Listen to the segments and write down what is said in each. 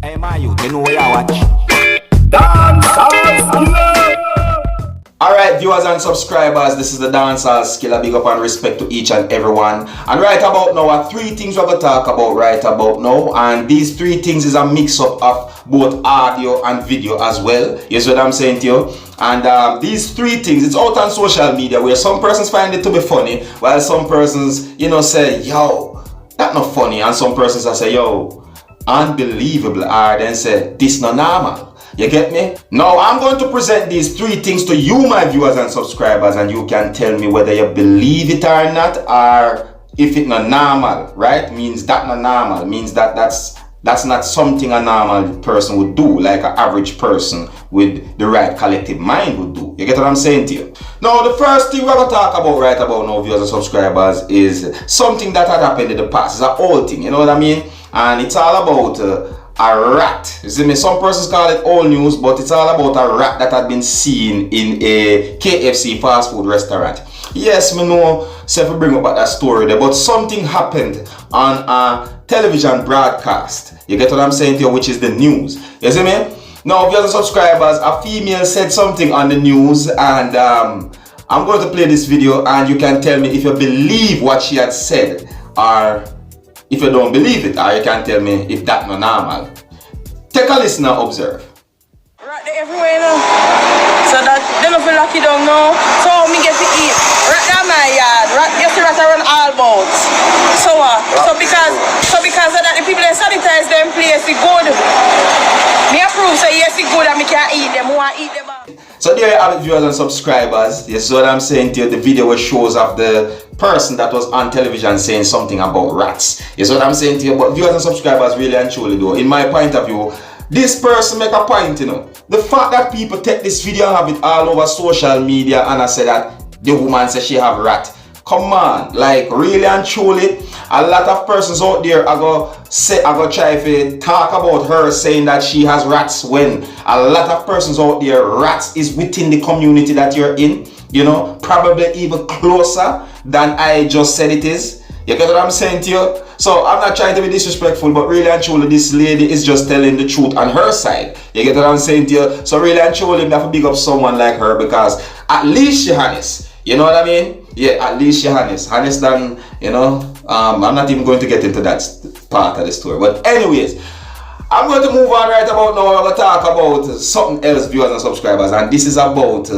Hey, my youth, you know where you watch? Alright, viewers and subscribers, this is the Dancehall Skiller. Big up and respect to each and everyone. And right about now, three things we're going to talk about right about now. And these three things is a mix-up of both audio and video as well. You see what I'm saying to you? And these three things, it's out on social media where some persons find it to be funny, while some persons, say, yo, that's not funny. And some persons say, yo, unbelievable. Or then say, this not normal. You get me? Now I'm going to present these three things to you, my viewers and subscribers, and you can tell me whether you believe it or not, or if it's not normal, right? Means that not normal, means that that's not something a normal person would do, like an average person with the right collective mind would do. You get what I'm saying to you? Now the first thing we're going to talk about right about now, viewers and subscribers, is something that had happened in the past. It's an old thing, you know what I mean? And it's all about a rat. You see me? Some persons call it old news, but it's all about a rat that had been seen in a KFC fast food restaurant. Yes, me know, say if bring about that story there, but something happened on a television broadcast. You get what I'm saying to you, which is the news. You see me? Now, viewers and subscribers, a female said something on the news, and I'm going to play this video, and you can tell me if you believe what she had said, or if you don't believe it, or you can tell me if that's not normal. Take a listen and observe. Rat everywhere now. So that they don't feel lucky down now. So me get to eat. Rat down my yard. Rat just rat around all about. So because of that the people that sanitize them place it good. Me approve so yes it good and me can eat them. Who want eat them all. So there you have it, viewers and subscribers. This is what I'm saying to you. The video shows of the person that was on television saying something about rats. Is what I'm saying to you. But viewers and subscribers really and truly though, in my point of view, this person make a point, The fact that people take this video and have it all over social media and I say that the woman says she have rat. Come on, like really and truly, a lot of persons out there are gonna try to talk about her saying that she has rats when a lot of persons out there, rats is within the community that you're in, probably even closer than I just said it is. You get what I'm saying to you? So I'm not trying to be disrespectful, but really and truly this lady is just telling the truth on her side. You get what I'm saying to you? So really and truly, I have to big up someone like her because at least she honest. You know what I mean? Yeah, at least she honest. Honest than, I'm not even going to get into that part of the story. But anyways, I'm going to move on right about now. I'm going to talk about something else, viewers and subscribers. And this is about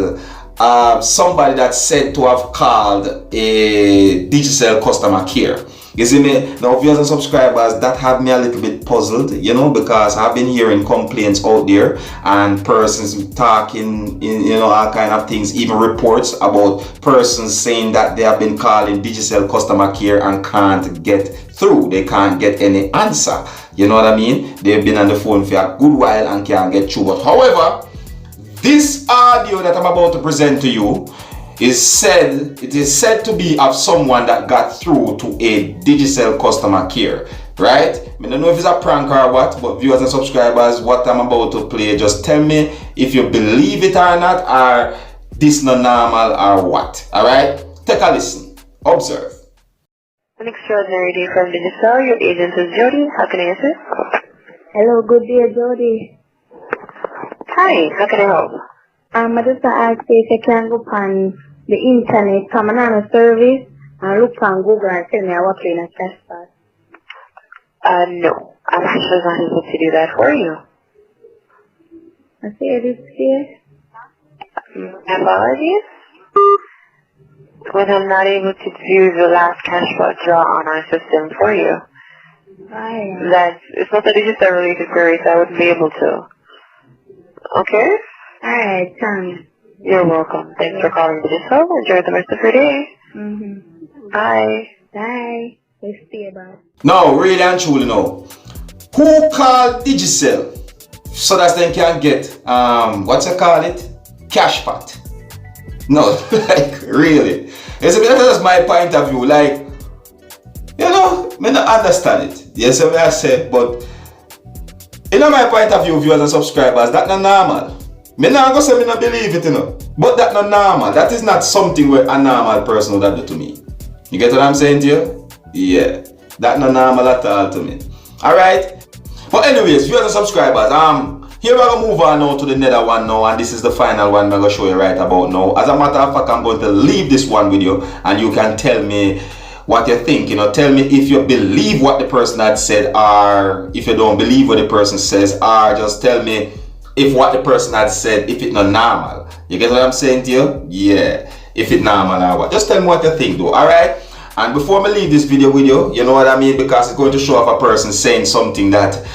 somebody that's said to have called a Digicel customer care. You see me? Now, viewers and subscribers, that have me a little bit puzzled, because I've been hearing complaints out there and persons talking, all kind of things, even reports about persons saying that they have been calling Digicel customer care and can't get through. They can't get any answer. You know what I mean? They've been on the phone for a good while and can't get through. But however, this audio that I'm about to present to you it is said to be of someone that got through to a Digicel customer care, right? I don't know if it's a prank or what, but viewers and subscribers, what I'm about to play, just tell me if you believe it or not, or this not normal or what, alright? Take a listen, observe. An extraordinary day from Digicel. Your agent is Jody. How can I assist? Hello, good day, Jody. Hi, how can I help? I just ask if you can go on the internet, come on a service, and look on Google and tell me what in a cash pass. No. I'm actually not able to do that for you. I say this here. Apologies. But I'm not able to do the last cash draw on our system for you. It's not that it's just a related query, so I wouldn't be able to. Okay? Alright, thanks. You're welcome. Thanks for calling Digicel. Enjoy the rest of your day. Bye. Bye. Let's see about it. No, really and truly no. Who called Digicel so that they can get, what's it call it? Cash pot. No, like really. That's my point of view. Like, me not understand it. Yes, I said, but my point of view, viewers and subscribers, that's not normal. Me not go say me not believe it, but that's not normal. That is not something where a normal person would have do to me. You get what I'm saying to you? Yeah, that's not normal at all to me. Alright? But anyways, viewers and subscribers, here we're gonna move on now to the nether one now, and this is the final one I'm gonna show you right about now. As a matter of fact, I'm going to leave this one with you, and you can tell me what you think. You know, tell me if you believe what the person had said, or if you don't believe what the person says, or just tell me if what the person had said, if it's not normal. You get what I'm saying to you? Yeah, if it's normal or what. Just tell me what you think though, alright? And before I leave this video with you, you know what I mean? Because it's going to show off a person saying something that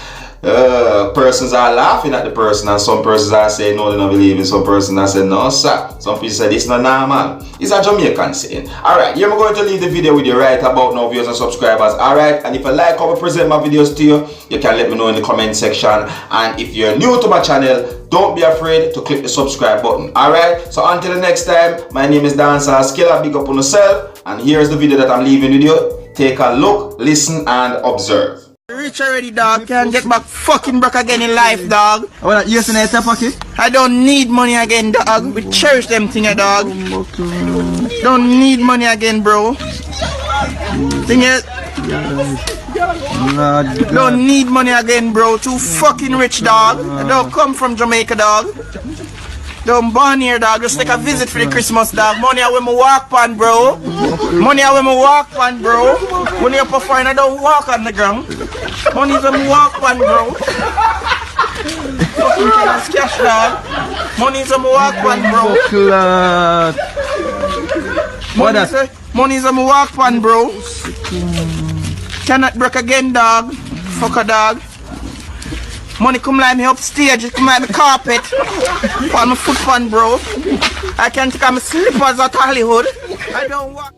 persons are laughing at the person, and some persons are saying no, they don't believe it. Some persons are saying no, sir. Some people say this is not normal. It's a Jamaican saying. Alright, here I'm going to leave the video with you right about now, viewers and subscribers. Alright, and if you like how I present my videos to you, you can let me know in the comment section. And if you're new to my channel, don't be afraid to click the subscribe button. Alright, so until the next time, my name is Dancer Skilla. Big up on yourself. And here's the video that I'm leaving with you. Take a look, listen, and observe. Rich already, dog. Can't get back fucking broke again in life, dog. What you using it, pocket? I don't need money again, dog. We cherish them thing, dog. Don't need money again, bro. Thing is, don't need money again, bro. Too fucking rich, dog. I don't come from Jamaica, dog. Don't born here, dog. Just take a visit for the Christmas, dog. Money are when me walk on, bro. Money are when me walk on, bro. When you're up fine, I don't walk on the ground. Money is when me walk on, bro. Fucking cash, dog. Money is when me walk on, bro. Money is when me walk on, bro. Cannot break again, dog. Fucker, dog. Money come like me upstage, it come like me carpet. On my foot pan, bro. I can't take my slippers at Hollywood. I don't walk.